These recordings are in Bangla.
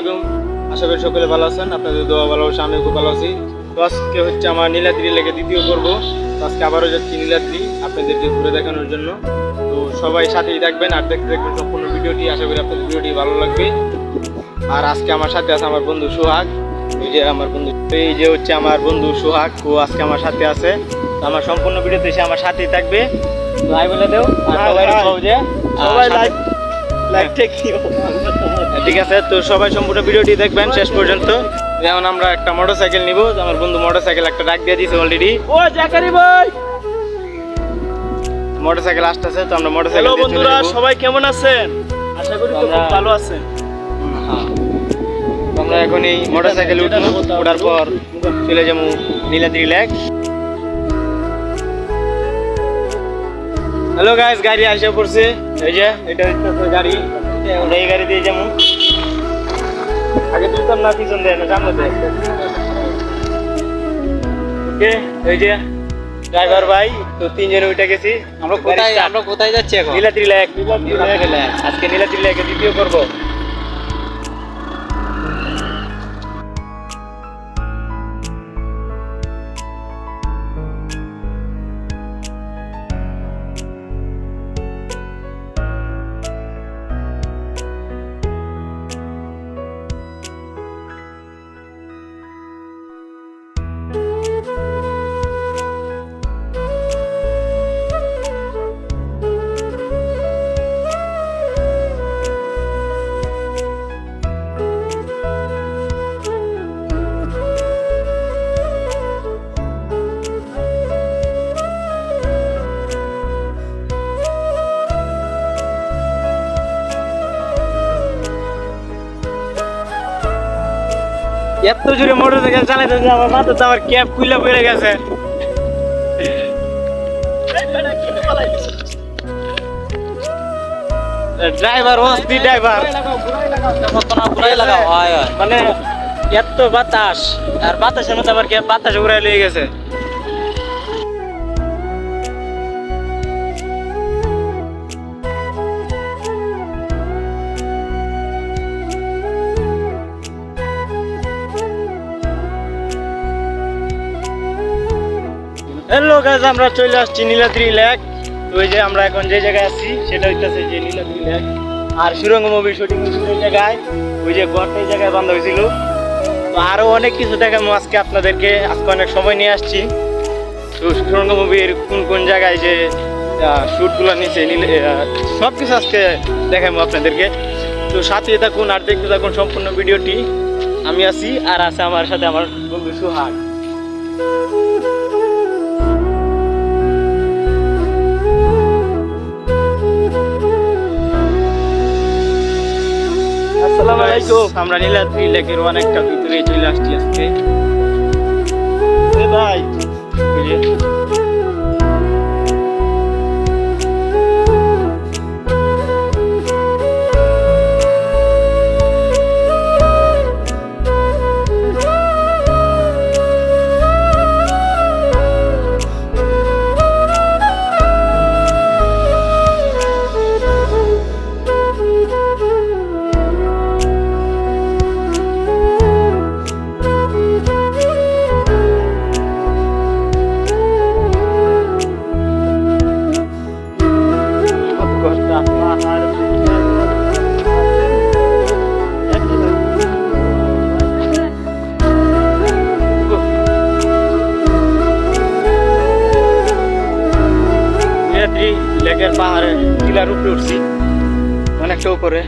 আলাইকুম। আশা করি সকলে ভালো আছেন। আপনাদের দোয়া ভালোবাসা, আমিও খুব ভালো আছি। তো আজকে হচ্ছে আমার নীলাদ্রি লেকে দ্বিতীয় পর্ব। তো আজকে আবারও যাচ্ছি নীলাদ্রি আপনাদেরকে ঘুরে দেখানোর জন্য। তো সবাই সাথেই থাকবেন আর দেখতে দেখবেন সম্পূর্ণ ভিডিওটি। আশা করি আপনাদের ভিডিওটি ভালো লাগবে। আর আজকে আমার সাথে আছে আমার বন্ধু সোহাগ। এই যে হচ্ছে আমার বন্ধু সোহাগ, ও আজকে আমার সাথে আছে। তো আমার সম্পূর্ণ ভিডিওতে সে আমার সাথেই থাকবে। লাইভ বলে দেও আর সবাই সবাই লাইক ঠিক আছে। তো সবাই সম্পূর্ণ ভিডিওটি দেখবেন শেষ পর্যন্ত। যেমন আমরা একটা মোটরসাইকেল নিব, আমার বন্ধু মোটরসাইকেল একটা ডাক দিয়ে দিয়েছে অলরেডি। ও জাকারি ভাই, মোটরসাইকেল আসতেছে। তো আমরা মোটরসাইকেল হ্যালো বন্ধুরা, সবাই কেমন আছেন? আশা করি খুব ভালো আছেন। আমরা এখন এই মোটরসাইকেল ওঠার পর চলে যাবো নীলাদ্রি লেক। হ্যালো গাইস, গাড়ি আসে পড়ছে। এই যে এটা হচ্ছে গাড়ি, আমরা এই গাড়ি দিয়ে যাবো। আগে তুলতাম না, পিছন দেয় না, সামনে দেয়। ওকে, এই যে ড্রাইভার ভাই। তো তিনজনে উঠে গেছি। আমরা কোথায় যাচ্ছি এখন? নীলাদ্রি লেক। আজকে নীলাদ্রি লেকে দ্বিতীয় পর্ব। এত জোরে মোটরসাইকেল চালাইতে যে আমার মাথাতে আমার ক্যাপ খুলে পড়ে গেছে। ড্রাইভার অস্থির ড্রাইভার, মানে এত বাতাস আর বাতাসের মধ্যে আবার ক্যাপ বাতাসে উড়াই লেগে গেছে। হ্যালো গাইস, আমরা চলে আসছি নীলাদ্রি লেক। ওই যে আমরা এখন যে জায়গায় আছি সেটা হইতেছে যে নীলাদ্রি লেক। আর সুরঙ্গ মুভি শুটিং হয়েছিল এই জায়গায়, ওই যে ঘরটা এই জায়গায় বান্ধা হয়েছিল। তো আরও অনেক কিছু দেখাবো আজকে আপনাদেরকে। আজকে অনেক সময় নিয়ে আসছি। তো সুরঙ্গ মুভির কোন কোন জায়গায় যে শ্যুটগুলো নিচে সব কিছু আজকে দেখাবো আপনাদেরকে। তো সাথে থাকুন আর দেখতে থাকুন সম্পূর্ণ ভিডিওটি। আমি আছি আর আছে আমার সাথে আমার বন্ধু সোহাগ। আসসালামু আলাইকুম। আমরা নীলাদ্রি লেকের অনেকটা ভিতরে চলে আসছি আজকে। ভাই লেকের পাহাড়ে টিলার উপরে উঠছি, অনেকটা উপরে।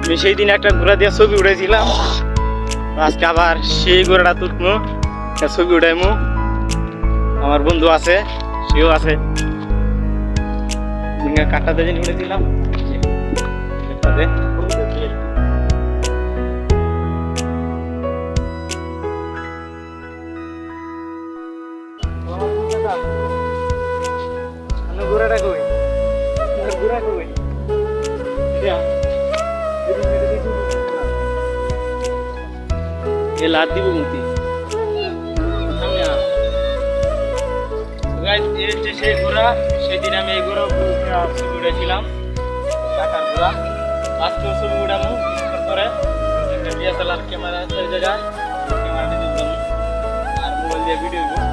আমি সেই দিন একটা ঘোড়া দিয়ে ছবি উঠেছিলাম, আজকে আবার সেই ঘোড়াটা তুলবো, ছবি উঠাইমু। আমার বন্ধু আছে, সেও আছে। কাটাতে যে উঠেছিলাম ঘোড়াটা কই, ঘোড়া কই এ লাদ দিব মতি। সেই ঘোড়া, সেদিন আমি এই ঘোড়া উঠেছিলাম। আমরা আজকে ছবি উঠামো করে একটা ডিএসএলআর ক্যামেরা আছে ওই জায়গায় ক্যামেরাটা দিয়ে উঠামো আর মোবাইল দিয়ে ভিডিও করবো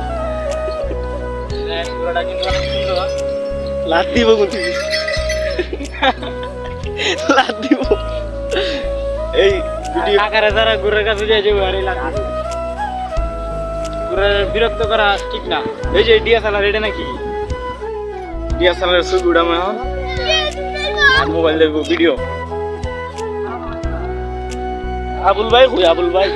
পুরোটা কিন্তু অনেক সুন্দর লাত দিব কিন্তু লাত দিব এই ভিডিও টাকারে যারা ঘুরের কাছে যায় যে আর এই লাগে ঘুরের বিরক্ত করা ঠিক না এই যে ডিএসএলআর এটা নাকি ডিএসএলআর ছবি উঠামো এখন আর মোবাইল দেখবো ভিডিও আবুল ভাই কই আবুল ভাই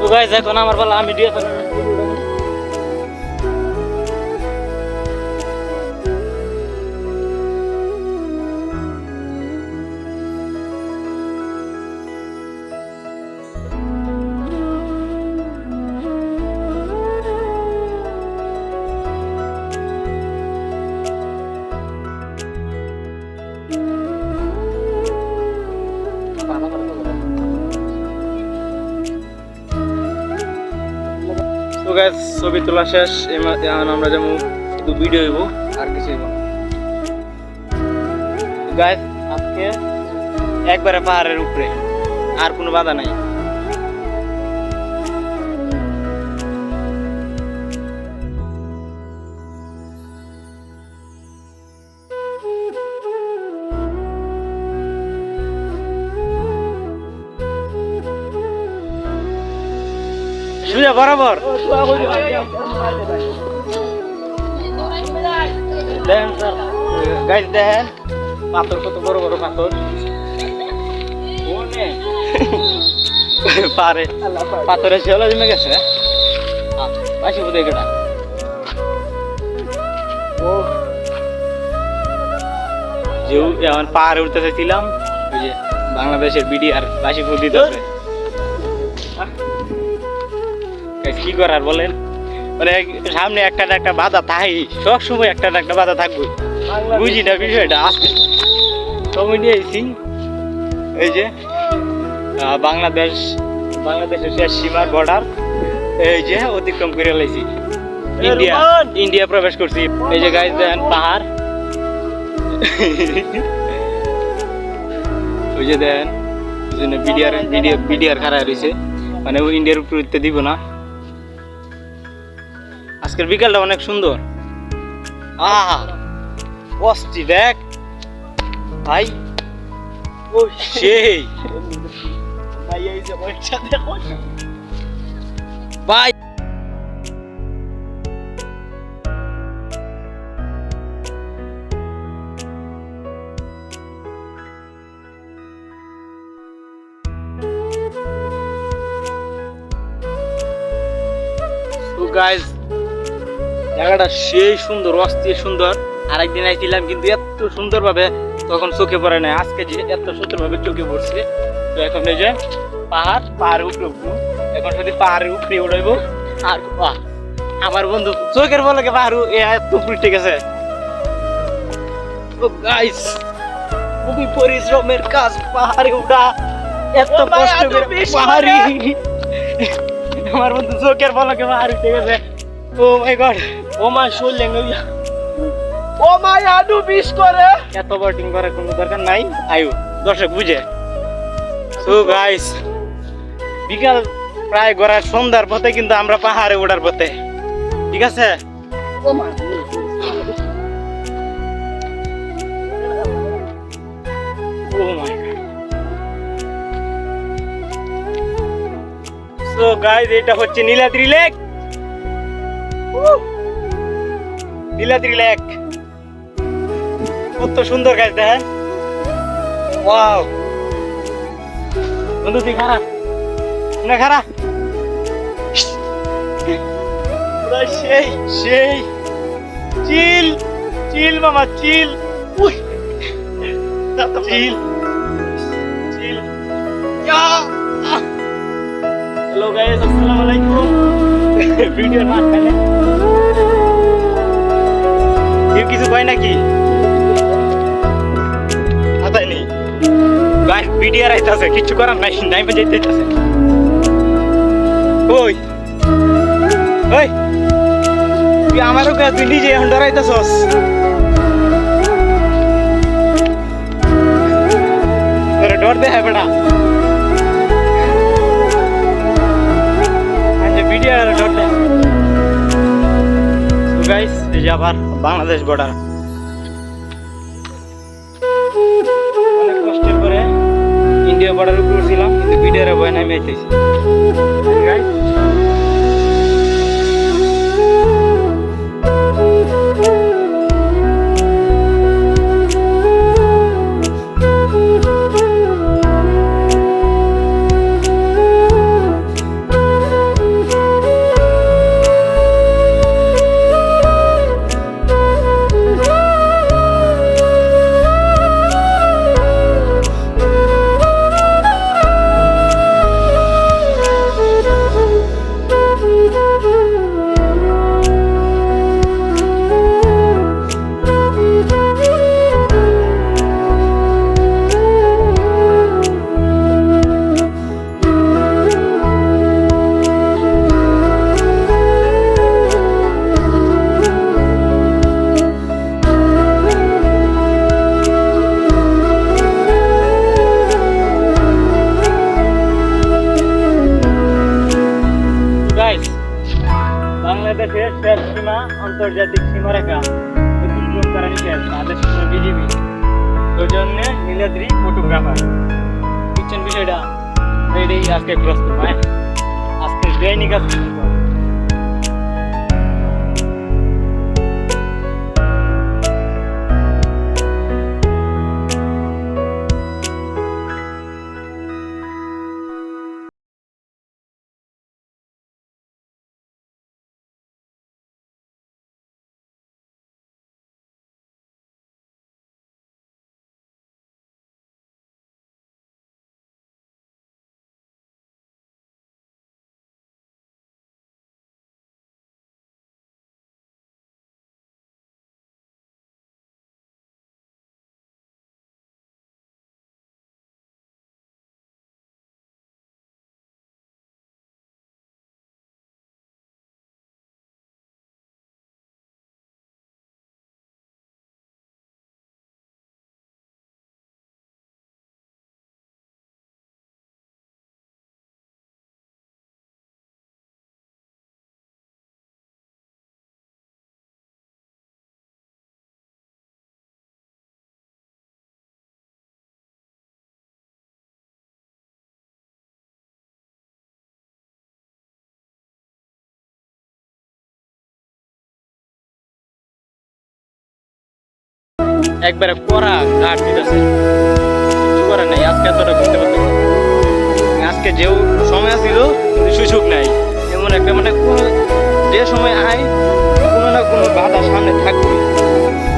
তো গাইস এখন আমার বলা আমি ডিএসএলআর তো গাইস ছবি তোলা শেষ এখন আমরা যেমন শুধু ভিডিও হইব আর কিছু হইব না গাইস আজকে একবারে পাহাড়ের উপরে আর কোনো বাধা নাই সুজা বরাবর দেখেন স্যার গাইস দেখেন পাথর কত বড় বড় পাথর পারে পাথরে ছেলে জমে গেছে পাশে বোধ এটা যেও এখন পাহাড়ে উঠতে চাইছিলাম ওই যে বাংলাদেশের বিডিআর বাসি ফুল দিতেছে কি করার বলেন মানে সামনে একটা না একটা বাধা থাই সব সময় একটা না একটা বাধা থাকবে বুঝি না বিষয়টা আজকে সময় নিয়ে এসেছি এই যে বাংলাদেশের শেষ সীমার বর্ডার এই যে অতিক্রম করে লাইছি ইন্ডিয়া প্রবেশ করছি এই যে গাইস দেখেন পাহাড় ওই যে দেখেন বিডিআর খারাপ রয়েছে মানে ও ইন্ডিয়ার উপর উঠতে দিব না আজকের বিকালটা অনেক সুন্দর অস্থি দেখ ভাই ও সেই ভাই এই যে বইটা দেখো ভাই গাইস জায়গাটা সেই সুন্দর অস্থির সুন্দর আরেকদিন আইছিলাম কিন্তু এত সুন্দর ভাবে তখন চোখে পড়ে নাই আজকে যে এত সুন্দর ভাবে চোখে পড়ছে তো এখন এই যে পাহাড়ের উপরে উঠবো এখন যদি পাহাড়ের উপরে উঠাইবো আর আমার বন্ধু চোখের বলকে পাহাড় এত উঠে গেছে তো গাইস খুবই পরিশ্রমের কাজ পাহাড়ে উঠা এত কষ্ট করে পাহাড়ি আমার বন্ধু চোখের বলকে পাহাড় উঠে গেছে ও মাই গড ও মা শোল লেঙ্গা ও মা আডু বিশ করে এত বোটিং করার কোনো দরকার নাই আয়ু দর্শক বুঝে সো গাইস বিকাল প্রায় ঘোরার সন্ধ্যার পথে কিন্তু আমরা পাহাড়ে ওঠার পথে ঠিক আছে ও মা ও মাই গড সো গাইস এটা হচ্ছে নীলাদ্রি লেক নীলাদ্রি লেক কত সুন্দর গাছ দেখেন ওয়াও বন্ধু তুই খারাপ না খারাপ পুরা সেই সেই চিল চিল মামা chill we chill chill hello guys আসসালামু আলাইকুম ভিডিওর মাঝখানে কেউ কিছু কয় নাকি? আতাই নেই গাইস, ভিডিও আইতাছে, কিছু করার নাই, নাইমে যাইতেছে। ওই ওই তুই আমারও কে, তুই নিজে এখন ডরাইতেছস। তোরে ডর দেখায় বেটা, ভিডিও ডর দেয়। গাইস এই যে আবার বাংলাদেশ বর্ডার, অনেক কষ্টের পরে ইন্ডিয়া বর্ডার উপর ছিলাম, কিন্তু ভিডিওর ভয় নামে আইতেছি। গাইস বাংলাদেশের শেষ সীমা আন্তর্জাতিক সীমারেখা অতিক্রম করা নিষেধ, আদেশ বিজিবি। ওই জন্য নীলাদ্রি ফটোগ্রাফার বুঝছেন বিষয়টা, এইটাই আজকে ক্রস করবো। আজকে বেআইনি কাজ করবো। একবারে কড়া ঘাট দিতেছে, কিছু করার নাই। আজকে এতটা করতে পারতে আজকে যেও সময় ছিল কিন্তু সুযোগ নাই। এমন একটা মানে যে সময় আয় কোনো না কোনো বাধা সামনে থাকবে,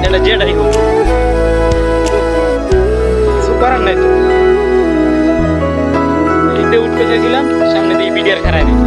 এটা যেটাই হোক, কিছু করার নাই। তো লিখতে উঠতে চাইছিলাম, সামনে দিয়ে বিডিআর খারাই দিই।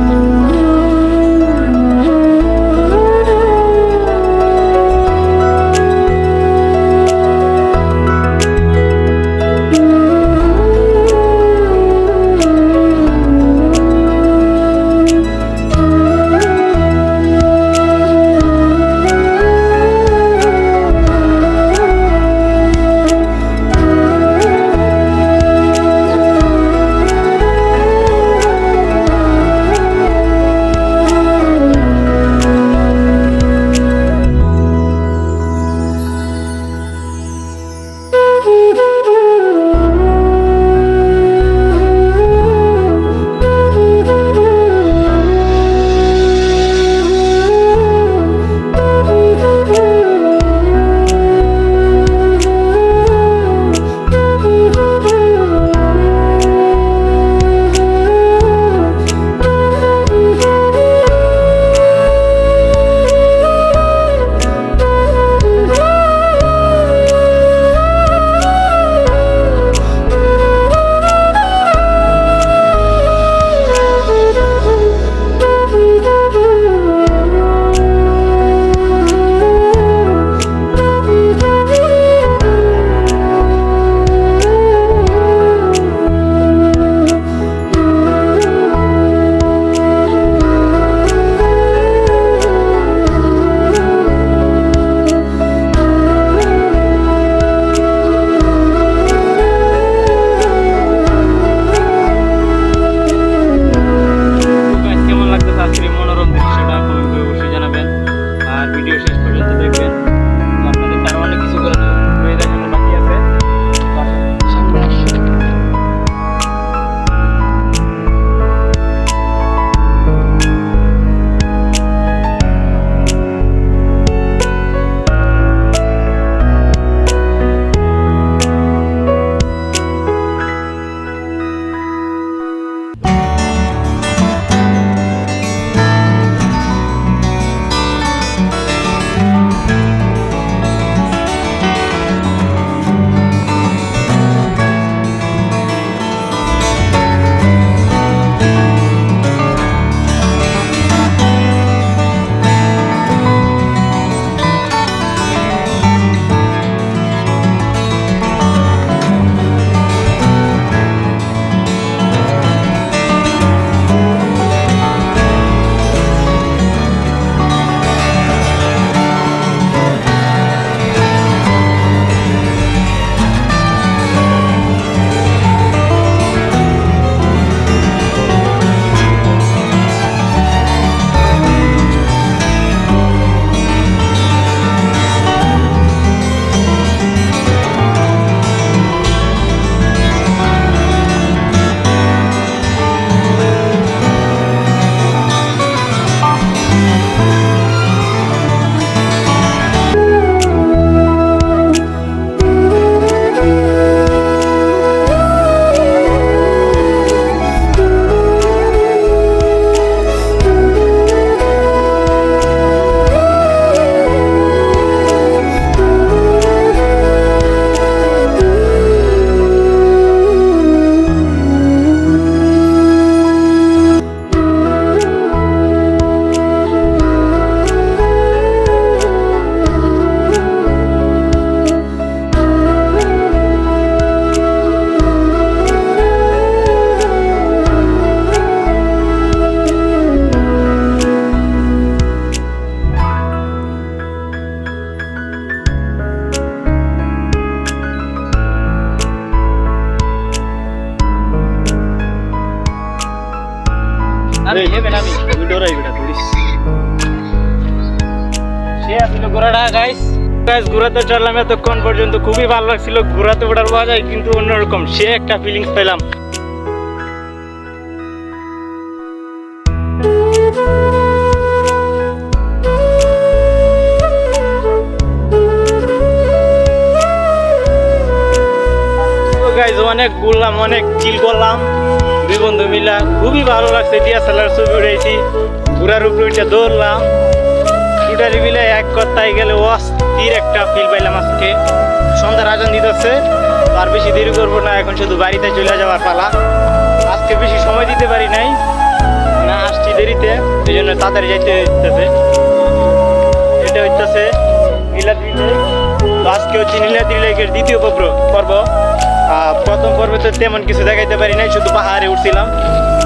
এই আসছিল ঘোড়াটা গাইস। ঘোরাতে চললাম এতক্ষণ পর্যন্ত, খুবই ভালো লাগছিল। ঘোরাতে ওঠার মজাই কিন্তু অন্যরকম, সে একটা ফিলিংস পেলাম। গাইজ অনেক ঘুরলাম, অনেক চিল করলাম দুই বন্ধু মিলা, খুবই ভালো লাগছে। ডিএসএলআর ছবি উঠেছি, ঘোড়ার উপরে উঠে দৌড়লাম, দুটারি মিলে এক কথায় গেলে অস্থির একটা ফিল পাইলাম আজকে। সন্ধ্যার আজান দিতেছে, আর বেশি দেরি করবো না, এখন শুধু বাড়িতে চলে যাওয়ার পালা। আজকে বেশি সময় দিতে পারি নাই, না আসছি দেরিতে, এই জন্য তাড়াতাড়ি যাইতে হইতেছে। এটা হইতেছে নীলাদ্রি লেক। তো আজকে হচ্ছে নীলাদ্রি লেকের দ্বিতীয় পর্ব। প্রথম পর্বে তো তেমন কিছু দেখাইতে পারি নাই, শুধু পাহাড়ে উঠছিলাম।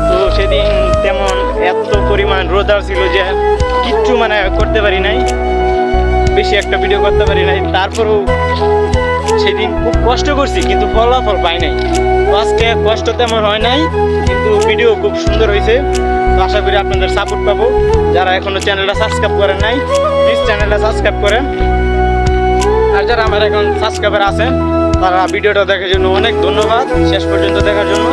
তো সেদিন তেমন এত পরিমাণ রোদার ছিল যে কিচ্ছু মানে করতে পারি নাই, বেশি একটা ভিডিও করতে পারি নাই। তারপরেও সেদিন খুব কষ্ট করছি, কিন্তু ফলাফল পাই নাই। তো আজকে কষ্ট তেমন হয় নাই, কিন্তু ভিডিও খুব সুন্দর হয়েছে। তো আশা করি আপনাদের সাপোর্ট পাবো। যারা এখনো চ্যানেলটা সাবস্ক্রাইব করেন নাই, প্লিজ চ্যানেলটা সাবস্ক্রাইব করেন। আর যারা আমার এখন সাবস্ক্রাইবার আছেন, তারা ভিডিওটা দেখার জন্য অনেক ধন্যবাদ, শেষ পর্যন্ত দেখার জন্য।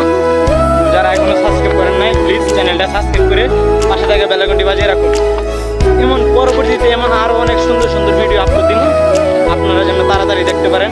যারা এখনো সাবস্ক্রাইব করেন নাই, প্লিজ চ্যানেলটা সাবস্ক্রাইব করে পাশে থেকে বেল আইকনটি বাজিয়ে রাখুন। এমন পরবর্তীতে এমন আরো অনেক সুন্দর সুন্দর ভিডিও আপলোড দিন, আপনারা যেন তাড়াতাড়ি দেখতে পারেন।